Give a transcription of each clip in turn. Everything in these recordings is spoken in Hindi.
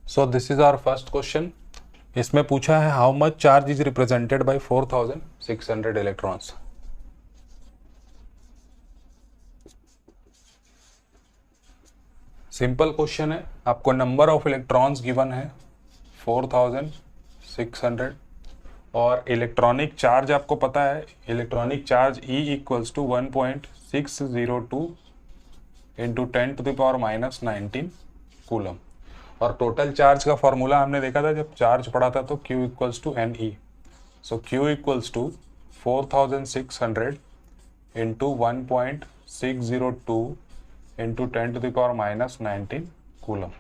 So this is our first question. इसमें पूछा है how much charge is represented by 4600 electrons. Simple question है, आपको नंबर ऑफ इलेक्ट्रॉन्स गिवन है 4600 और इलेक्ट्रॉनिक चार्ज आपको पता है, electronic charge E equals to 1.602 into 10⁻⁻19 coulomb. और टोटल चार्ज का फॉर्मूला हमने देखा था जब चार्ज पढ़ा था, तो Q equals to NE। So Q equals to 4600 into 1.602 into 10⁻⁻19 coulomb.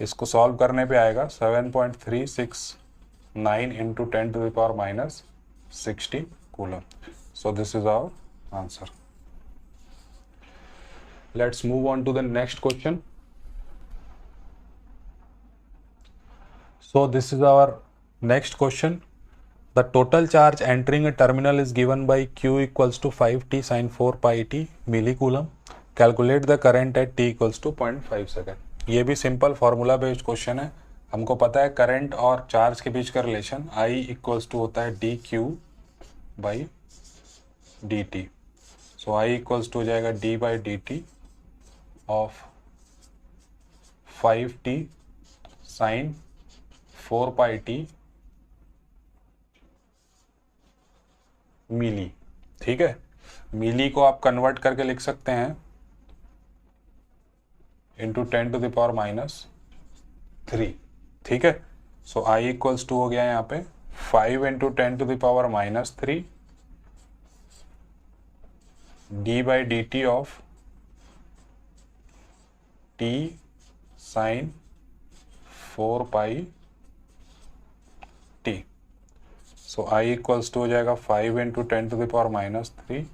इसको सॉल्व करने पे आएगा 7.369 into 10⁻⁻16 coulomb. So this is our answer. Let's move on to the next question. So this is our next question. The total charge entering a terminal is given by Q equals to 5t sin 4 pi t millicoulomb. Calculate the current at t equals to 0.5 second. ये भी सिंपल फार्मूला बेस्ड क्वेश्चन है। हमको पता है करंट और चार्ज के बीच का रिलेशन I इक्वल्स टू होता है dq by dt। So I equals to हो जाएगा d by dt of 5t sine 4 pi t मिली। ठीक है, मिली को आप कन्वर्ट करके लिख सकते हैं इंटू 10⁻⁻3। ठीक है, सो I इक्वल्स टू हो गया यहाँ पे 5 into 10⁻⁻3 D by D T of T sine 4 pi T. So I equals to हो जाएगा 5 into 10⁻⁻3।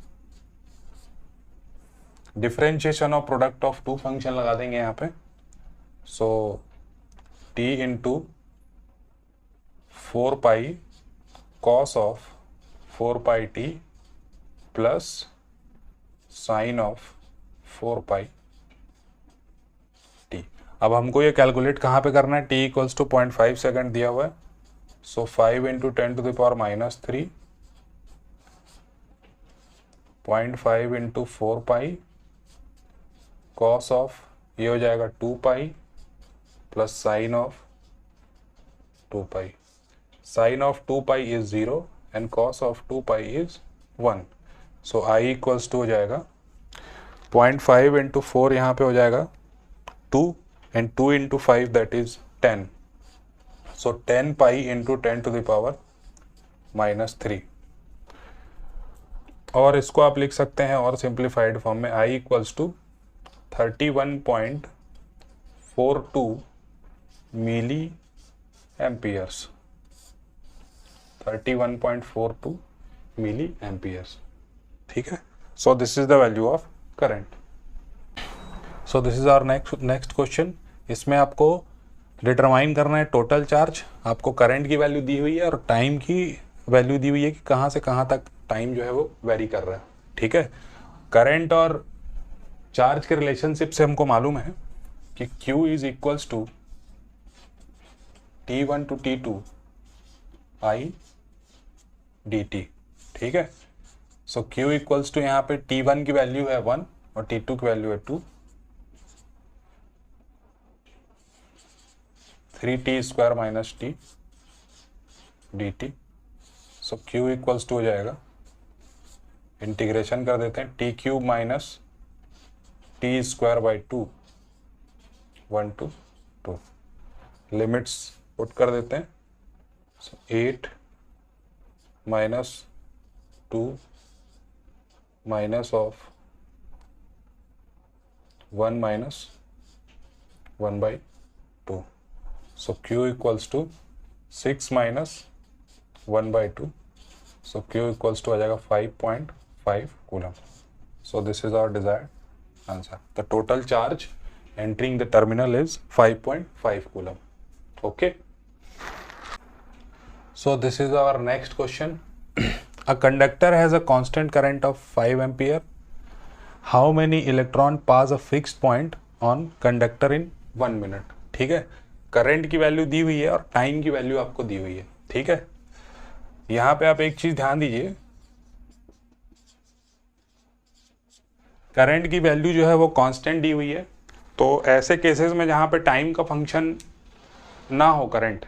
Differentiation of product of two function लगा देंगे यहाँ पे। So t into 4 pi cos of 4 pi T plus sine of 4 pi T. अब हमको ये कैलकुलेट कहाँ पे करना है, t इक्वल्स टू 0.5 सेकेंड दिया हुआ है। So 5 into 10⁻⁻3 0.5 into 4 pi cos of ये हो जाएगा 2 pi plus sine of 2 pi. Sine of 2 pi is 0 and cos of 2 pi is 1। So I equals to हो जाएगा 0.5 इंटू 4 यहाँ पे हो जाएगा 2 and 2 into 5 that is 10। So 10 pi into 10⁻⁻3। और इसको आप लिख सकते हैं और सिंप्लीफाइड फॉर्म में I equals to 31.42 milli amperes. 31.42 milli amperes. ठीक है, so this is the value of current. So this is our next question. इसमें आपको डिटरमाइन करना है टोटल चार्ज। आपको करंट की वैल्यू दी हुई है और टाइम की वैल्यू दी हुई है कि कहाँ से कहाँ तक टाइम जो है वो वेरी कर रहा है। ठीक है, करंट और चार्ज के रिलेशनशिप से हमको मालूम है कि Q is equals to T1 to T2 I dt। ठीक है, सो Q इक्वल्स टू यहाँ पे T1 की वैल्यू है 1 और T2 की वैल्यू है 2। 3t square minus T D T. So Q equals to हो जाएगा, इंटीग्रेशन कर देते हैं, T cube minus T square by 2 1 to 2। Limits put कर देते हैं। So 8 minus 2 minus of 1 minus 1 by 2। So Q equals to 6 minus 1 by 2. So Q equals to आ जाएगा 5.5 coulomb. So this is our desired answer. The total charge entering the terminal is 5.5 coulomb. Okay. So this is our next question. A conductor has a constant current of 5 ampere. How many electron pass a fixed point on conductor in 1 minute? ठीक है, करंट की वैल्यू दी हुई है और टाइम की वैल्यू आपको दी हुई है, ठीक है। यहां पे आप एक चीज ध्यान दीजिए, करंट की वैल्यू जो है वो कांस्टेंट दी हुई है, तो ऐसे केसेस में जहां पे टाइम का फंक्शन ना हो, करंट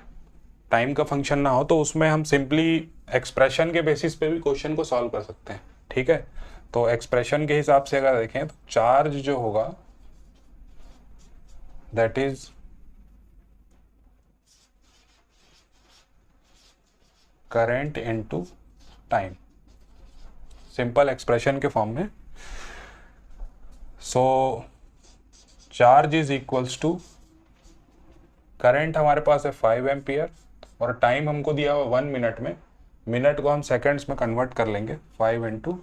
टाइम का फंक्शन ना हो, तो उसमें हम सिंपली एक्सप्रेशन के बेसिस पे भी क्वेश्चन को सॉल्व कर सकते हैं, ठीक है। तो एक्सप्रेशन के हिसाब से अगर देखें तो चार्ज जो होगा that is current into time, simple expression के फॉर्म में। So charge is equals to, current हमारे पास है 5 एम्पियर और टाइम हमको दिया हुआ 1 मिनट में, मिनट को हम सेकंड्स में कन्वर्ट कर लेंगे, 5 इंटू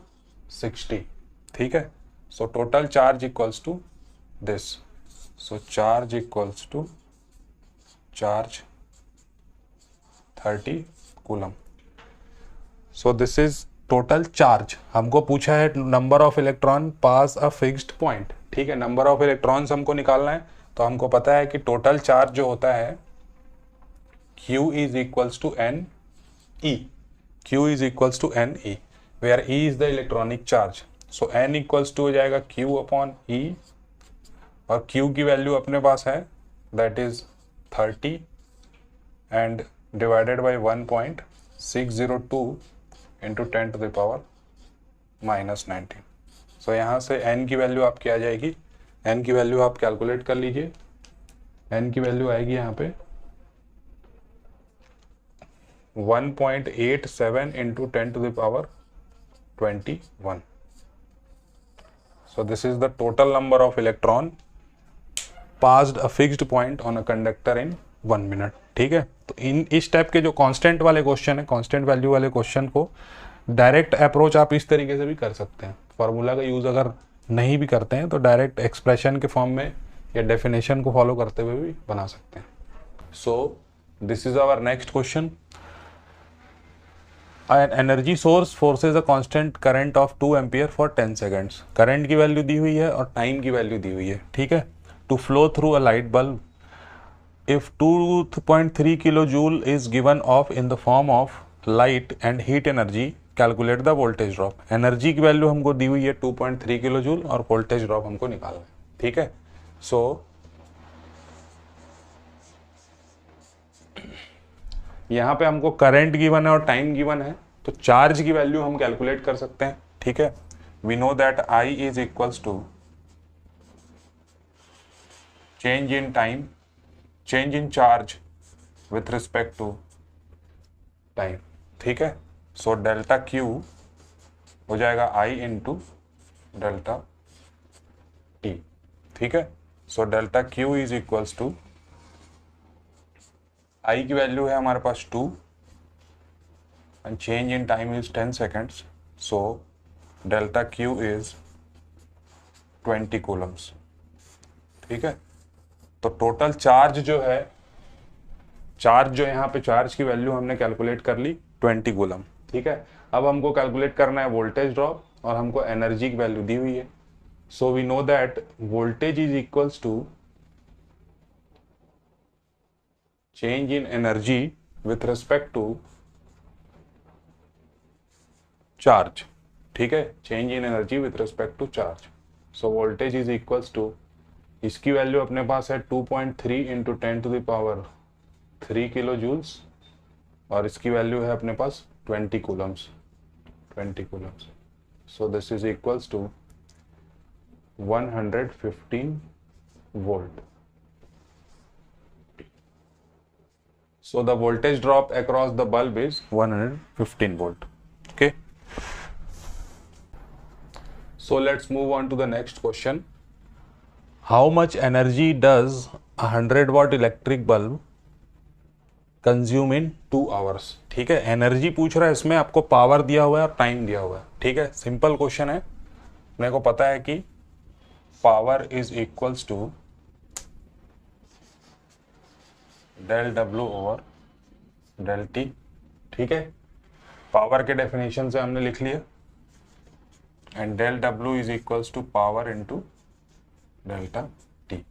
60, ठीक है। So total charge equals to this, so charge equals to charge 30 coulomb. So this is total charge. हमको पूछा है number of electron pass a fixed point, ठीक है। नंबर ऑफ इलेक्ट्रॉन्स हमको निकालना है, तो हमको पता है कि टोटल चार्ज जो होता है Q is equals to N E, Q is equals to N E, where E is the electronic charge, so N equals to हो जाएगा Q upon E, और Q की वैल्यू अपने पास है that is 30 and divided by 1.602 into 10 to the power minus 19। सो यहाँ से N की वैल्यू आपकी आ जाएगी, N की वैल्यू आप कैलकुलेट कर लीजिए, N की वैल्यू आएगी यहाँ पे 1.87 into 10 to the power 21। So this is the total number of electron passed a fixed point on a conductor in 1 minute, ठीक है। तो इस टाइप के जो कांस्टेंट वाले क्वेश्चन है, कांस्टेंट वैल्यू वाले क्वेश्चन को डायरेक्ट अप्रोच आप इस तरीके से भी कर सकते हैं। फार्मूला का यूज अगर नहीं भी करते हैं तो डायरेक्ट एक्सप्रेशन के फॉर्म में या डेफिनेशन को फॉलो करते हुए भी बना सकते हैं। So this is our next question. An energy source forces a constant current of 2 ampere for 10 seconds। Current की वैल्यू दी हुई है और टाइम की वैल्यू दी हुई है, ठीक है। To flow through a light bulb, if 2.3 kilo joule is given off in the form of light and heat energy, calculate the voltage drop. Energy की वैल्यू हमको दी हुई है 2.3 किलो जूल और वोल्टेज ड्रॉप हमको निकालना है, ठीक है। सो यहाँ पे हमको करंट गिवन है और टाइम गिवन है, तो चार्ज की वैल्यू हम कैलकुलेट कर सकते हैं, ठीक है। We know that I is equals to change in time, change in charge with respect to time, ठीक है। सो डेल्टा Q हो जाएगा I इंटू डेल्टा T, ठीक है। So delta Q is equals to, I की वैल्यू है हमारे पास 2 and change in time is 10 seconds, so delta Q is 20 coulombs, ठीक है। तो टोटल चार्ज जो है, चार्ज जो यहाँ पे चार्ज की वैल्यू हमने कैलकुलेट कर ली 20 कूलम, ठीक है। अब हमको कैलकुलेट करना है वोल्टेज ड्रॉप और हमको एनर्जी की वैल्यू दी हुई है। So we know that voltage is equals to change in energy with respect to charge, ठीक है। change in energy with respect to charge, so voltage is equals to, इसकी वैल्यू अपने पास है 2.3 into 10 to the power 3 kilo joules और इसकी वैल्यू है अपने पास 20 coulombs, 20 coulombs. So this is equals to 115 volt. So the voltage drop across the bulb is 115 volt. Okay. So let's move on to the next question. How much energy does a 100 watt electric bulb consume in 2 hours? ठीक है, एनर्जी पूछ रहा है, इसमें आपको पावर दिया हुआ है और टाइम दिया हुआ है, ठीक है। सिंपल क्वेश्चन है, मेरे को पता है कि power is equals to del W over del T, ठीक है। पावर के डेफिनेशन से हमने लिख लिया and del W is equals to power into delta T,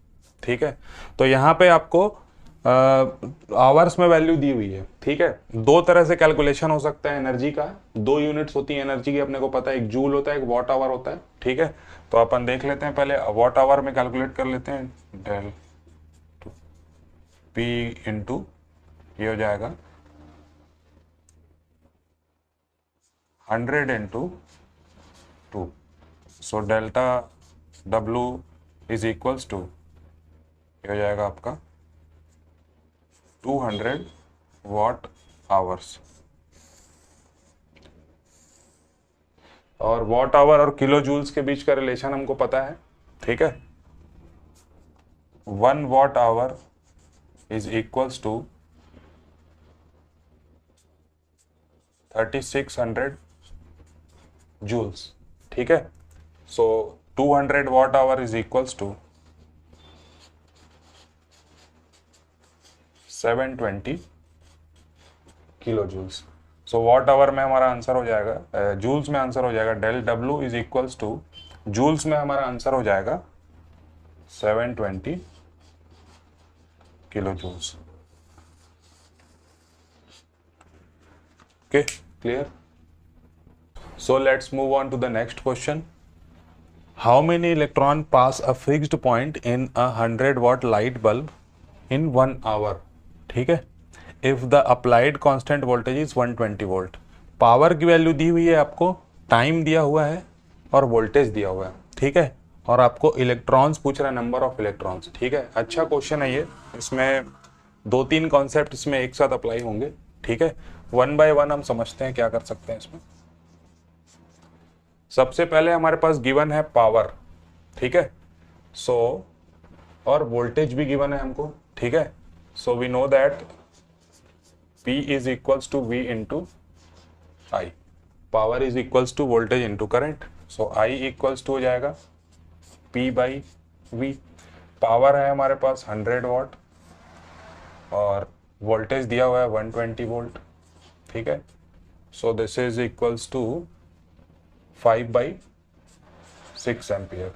ठीक है। तो यहाँ पे आपको आवर्स में वैल्यू दी हुई है, ठीक है। दो तरह से कैलकुलेशन हो सकता है एनर्जी का, दो यूनिट्स होती है एनर्जी की, अपने को पता है, एक जूल होता है, एक वॉट आवर होता है, ठीक है। तो अपन देख लेते हैं, पहले वॉट आवर में कैलकुलेट कर लेते हैं। डेल पी इंटू ये हो जाएगा 100 into 2, so delta W is equals to ये हो जाएगा आपका 200 वॉट आवर्स। और वॉट आवर और किलो जूल्स के बीच का रिलेशन हमको पता है, ठीक है। 1 watt hour is equals to 3600 joules, ठीक है। सो 200 watt hour is equals to 720 kilo joules. So watt hour में हमारा आंसर हो जाएगा, जूल्स में आंसर हो जाएगा del W is equals to, joules में हमारा आंसर हो जाएगा 720 kilo joules. Okay, clear? So let's move on to the next question. How many electron pass a fixed point in a 100 watt light bulb in 1 hour, ठीक है। If the applied constant voltage is 120 volt. Power की वैल्यू दी हुई है आपको, टाइम दिया हुआ है और वोल्टेज दिया हुआ है, ठीक है। और आपको इलेक्ट्रॉन्स पूछ रहा है, नंबर ऑफ इलेक्ट्रॉन्स, ठीक है। अच्छा क्वेश्चन है ये, इसमें 2-3 कॉन्सेप्ट इसमें एक साथ अप्लाई होंगे, ठीक है। 1 बाय 1 हम समझते हैं क्या कर सकते हैं इसमें। सबसे पहले हमारे पास गिवन है पावर, ठीक है। सो और वोल्टेज भी गिवन है हमको, ठीक है। So we know that P is equals to V into I, power is equals to voltage into current. So I equals to हो जाएगा P बाई V। पावर है हमारे पास 100 वॉट और वोल्टेज दिया हुआ है 120 वोल्ट, ठीक है। So this is equals to 5/6 ampere,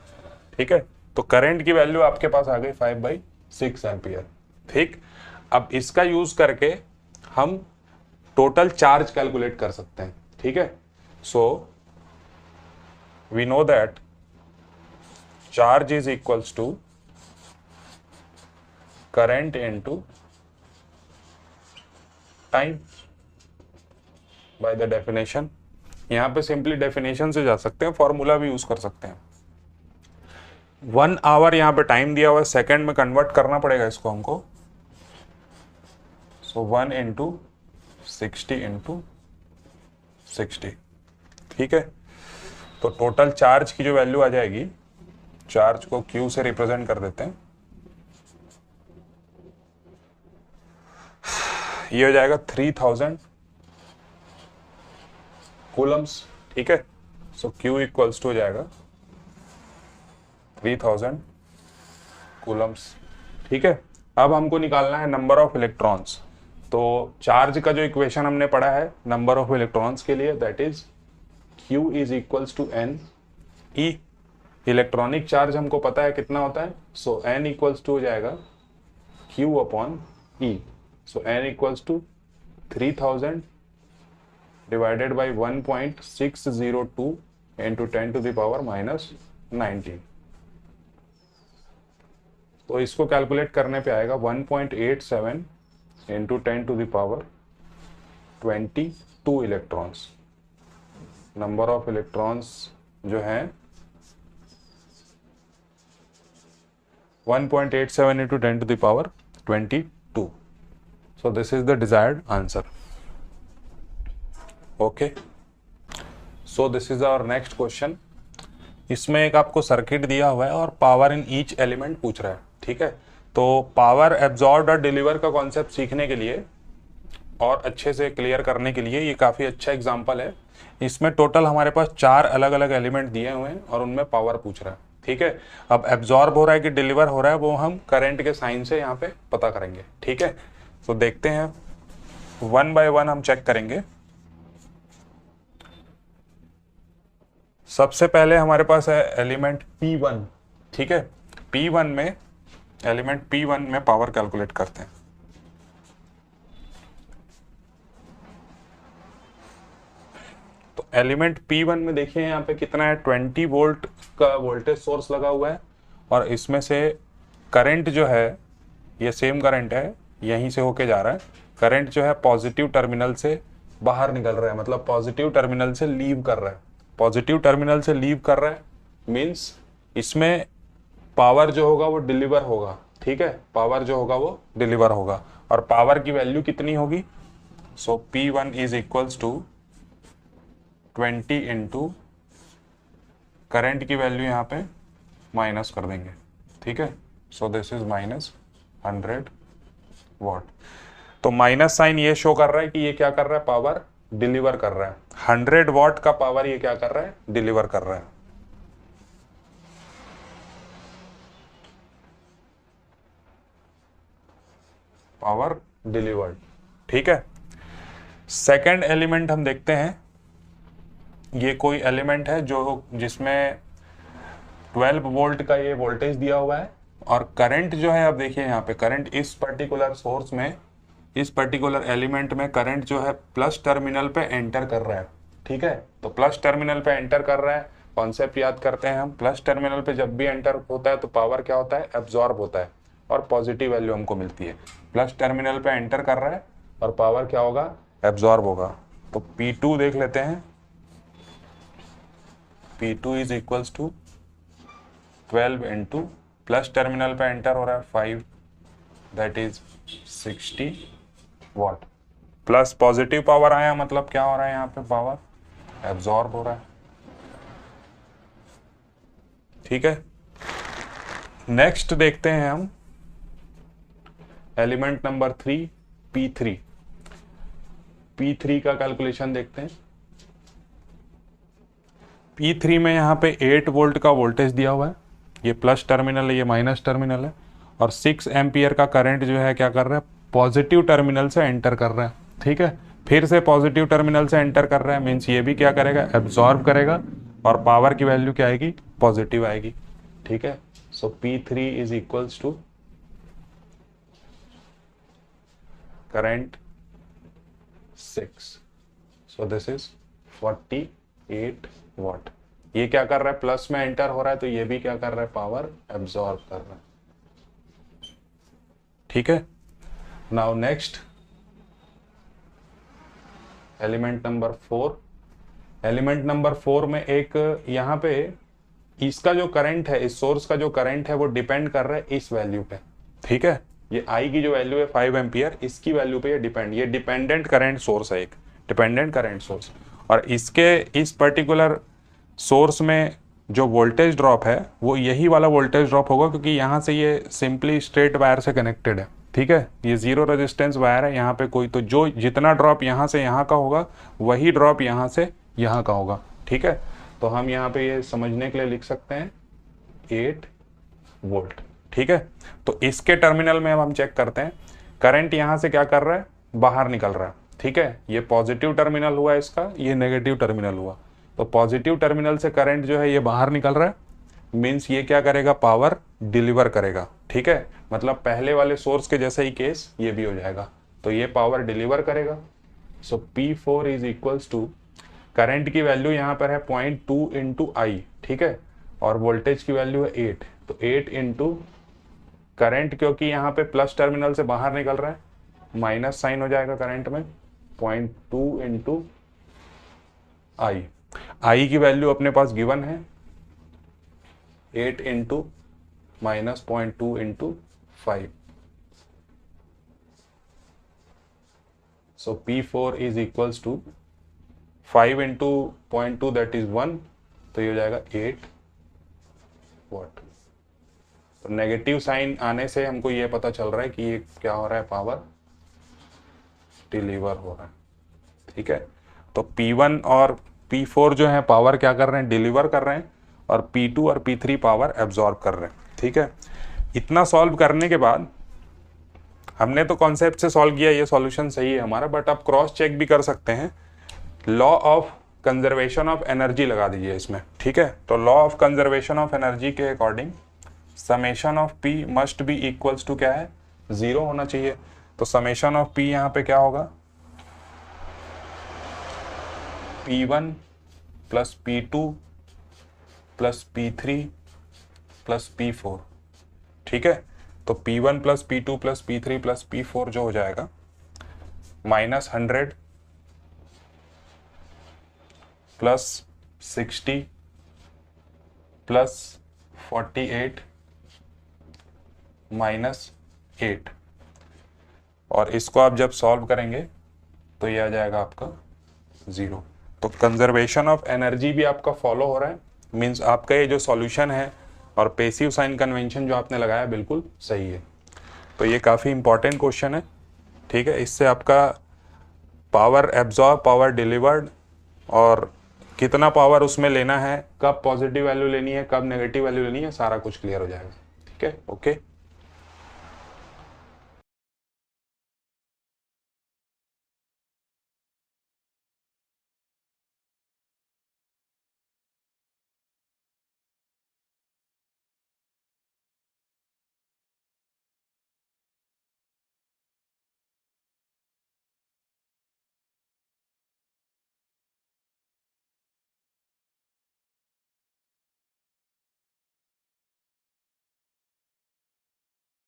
ठीक है। तो करंट की वैल्यू आपके पास आ गई 5/6 एम्पियर, ठीक। अब इसका यूज करके हम टोटल चार्ज कैलकुलेट कर सकते हैं, ठीक है। So we know that charge is equals to current into time by the definition. यहां पे सिंपली डेफिनेशन से जा सकते हैं, फॉर्मूला भी यूज कर सकते हैं। 1 आवर यहां पे टाइम दिया हुआ है, सेकंड में कन्वर्ट करना पड़ेगा इसको हमको। सो 1 इंटू 60 इंटू 60, ठीक है। तो टोटल चार्ज की जो वैल्यू आ जाएगी, चार्ज को Q से रिप्रेजेंट कर देते हैं, ये हो जाएगा 3000 कूलम्स, ठीक है। सो Q इक्वल्स टू हो जाएगा 3000 कूलम्स, ठीक है। अब हमको निकालना है नंबर ऑफ इलेक्ट्रॉन्स। तो चार्ज का जो इक्वेशन हमने पढ़ा है नंबर ऑफ इलेक्ट्रॉन्स के लिए, that is Q is equals to N E। Electronic charge हमको पता है कितना होता है, सो N इक्वल्स टू हो जाएगा Q upon E। So N equals to 3000 divided by 1.602 into 10 to the power -19। तो इसको कैलकुलेट करने पे आएगा 1.87 into 10 to the power 22 electrons. Number of electrons जो है 1.87 into 10 to the power 22। So this is the desired answer. Okay, so this is our next question. इसमें एक आपको सर्किट दिया हुआ है और पावर इन ईच एलिमेंट पूछ रहा है, ठीक है। तो पावर एब्जॉर्ब्ड और डिलीवर का कॉन्सेप्ट सीखने के लिए और अच्छे से क्लियर करने के लिए ये काफ़ी अच्छा एग्जाम्पल है। इसमें टोटल हमारे पास 4 अलग अलग एलिमेंट दिए हुए हैं और उनमें पावर पूछ रहा है, ठीक है। अब एब्जॉर्ब हो रहा है कि डिलीवर हो रहा है वो हम करंट के साइन से यहाँ पे पता करेंगे, ठीक है। तो देखते हैं 1 बाय 1 हम चेक करेंगे। सबसे पहले हमारे पास है एलिमेंट P1, ठीक है। P1 में एलिमेंट P1 में पावर कैलकुलेट करते हैं। एलिमेंट P1 में देखिए यहाँ पे कितना है, 20 वोल्ट का वोल्टेज सोर्स लगा हुआ है और इसमें से करंट जो है ये सेम करंट है, यहीं से होके जा रहा है। करंट जो है पॉजिटिव टर्मिनल से बाहर निकल रहा है, मतलब पॉजिटिव टर्मिनल से लीव कर रहा है। पॉजिटिव टर्मिनल से लीव कर रहा है मीन्स इसमें पावर जो होगा वो डिलीवर होगा, ठीक है, पावर जो होगा वो डिलीवर होगा। और पावर की वैल्यू कितनी होगी, so P1 is equals to 20 into current की वैल्यू यहाँ पे माइनस कर देंगे, ठीक है। So this is -100 watt. तो माइनस साइन ये शो कर रहा है कि ये क्या कर रहा है, पावर डिलीवर कर रहा है। 100 वॉट का पावर ये क्या कर रहा है, डिलीवर कर रहा है। पावर डिलीवर्ड, ठीक है। सेकंड एलिमेंट हम देखते हैं, ये कोई एलिमेंट है जो जिसमें 12 वोल्ट का ये वोल्टेज दिया हुआ है और करंट जो है, अब देखिए यहाँ पे करंट इस पर्टिकुलर सोर्स में, इस पर्टिकुलर एलिमेंट में करंट जो है प्लस टर्मिनल पे एंटर कर रहा है, ठीक है। तो प्लस टर्मिनल पे एंटर कर रहा है, कॉन्सेप्ट याद करते हैं हम, प्लस टर्मिनल पे जब भी एंटर होता है तो पावर क्या होता है, एब्जॉर्ब होता है और पॉजिटिव वैल्यू हमको मिलती है। प्लस टर्मिनल पे एंटर कर रहा है और पावर क्या होगा, एब्जॉर्ब होगा। तो P2 देख लेते हैं, P2 is equals to 12 into plus terminal पे एंटर हो रहा है 5, that is 60 watt. Plus positive power आया मतलब क्या हो रहा है, यहाँ पे पावर एब्जॉर्ब हो रहा है, ठीक है। नेक्स्ट देखते हैं हम एलिमेंट नंबर 3 P3। P3 का कैलकुलेशन देखते हैं। P3 में यहाँ पे 8 वोल्ट का वोल्टेज दिया हुआ है, ये प्लस टर्मिनल है, ये माइनस टर्मिनल है और 6 एम्पियर का करंट जो है क्या कर रहा है, पॉजिटिव टर्मिनल से एंटर कर रहा है, ठीक है। फिर से पॉजिटिव टर्मिनल से एंटर कर रहा है मीन्स ये भी क्या करेगा, एब्जॉर्ब करेगा और पावर की वैल्यू क्या आएगी, पॉजिटिव आएगी, ठीक है। So P3 is equals to current 6, so this is 48 watt. ये क्या कर रहा है, प्लस में एंटर हो रहा है तो ये भी क्या कर रहा है, पावर एब्जॉर्ब कर रहा है, ठीक है। Now next element number 4। Element number 4 में एक यहाँ पे इसका जो करंट है, इस सोर्स का जो करंट है वो डिपेंड कर रहा है इस वैल्यू पे, ठीक है। ये I की जो वैल्यू है 5 एम्पियर, इसकी वैल्यू पे ये डिपेंडेंट करंट सोर्स है, एक डिपेंडेंट करंट सोर्स। और इसके इस पर्टिकुलर सोर्स में जो वोल्टेज ड्रॉप है वो यही वाला वोल्टेज ड्रॉप होगा, क्योंकि यहाँ से ये सिंपली स्ट्रेट वायर से कनेक्टेड है, ठीक है। ये जीरो रेजिस्टेंस वायर है, यहाँ पे कोई तो जो जितना ड्रॉप यहाँ से यहाँ का होगा वही ड्रॉप यहाँ से यहाँ का होगा, ठीक है। तो हम यहाँ पे ये समझने के लिए लिख सकते हैं 8 वोल्ट, ठीक है। तो इसके टर्मिनल में अब हम चेक करते हैं, करंट यहाँ से क्या कर रहा है, बाहर निकल रहा है, ठीक है। ये पॉजिटिव टर्मिनल हुआ इसका, ये नेगेटिव टर्मिनल हुआ। तो पॉजिटिव टर्मिनल से करंट जो है ये बाहर निकल रहा है, मीन्स ये क्या करेगा, पावर डिलीवर करेगा, ठीक है। मतलब पहले वाले सोर्स के जैसा ही केस ये भी हो जाएगा, तो ये पावर डिलीवर करेगा। So P4 is equals to, current की वैल्यू यहाँ पर है 0.2 इंटू I, ठीक है, और वोल्टेज की वैल्यू है 8, तो 8 इंटू करंट, क्योंकि यहाँ पे प्लस टर्मिनल से बाहर निकल रहा है माइनस साइन हो जाएगा करंट में, 0.2 इंटू I की वैल्यू अपने पास गिवन है 8 into minus 0.2 into 5। So P4 is equals to 5 into 0.2 that is 1, तो ये हो जाएगा 8 वॉट। तो नेगेटिव साइन आने से हमको ये पता चल रहा है कि ये क्या हो रहा है, पावर डिलीवर हो रहा है, ठीक है। तो P1 और P4 जो है पावर क्या कर रहे हैं, डिलीवर कर रहे हैं, और P2 और P3 पावर एब्जॉर्ब कर रहे हैं, ठीक है। इतना सॉल्व करने के बाद हमने तो कॉन्सेप्ट से सॉल्व किया, ये सॉल्यूशन सही है हमारा, बट आप क्रॉस चेक भी कर सकते हैं। Law of conservation of energy लगा दीजिए इसमें, ठीक है। तो law of conservation of energy के according summation of P must be equals to क्या है, 0 होना चाहिए। तो समेशन ऑफ P यहाँ पे क्या होगा, P1 plus P2 plus P3 plus P4, ठीक है। तो P1 plus P2 plus P3 plus P4 जो हो जाएगा -100 प्लस 60 प्लस 48 -8, और इसको आप जब सॉल्व करेंगे तो ये आ जाएगा आपका 0। तो कंजर्वेशन ऑफ एनर्जी भी आपका फॉलो हो रहा है, मीन्स आपका ये जो सॉल्यूशन है और पैसिव साइन कन्वेंशन जो आपने लगाया बिल्कुल सही है। तो ये काफ़ी इंपॉर्टेंट क्वेश्चन है, ठीक है। इससे आपका पावर एब्जॉर्ब, पावर डिलीवर्ड और कितना पावर उसमें लेना है, कब पॉजिटिव वैल्यू लेनी है, कब नेगेटिव वैल्यू लेनी है, सारा कुछ क्लियर हो जाएगा, ठीक है। ओके।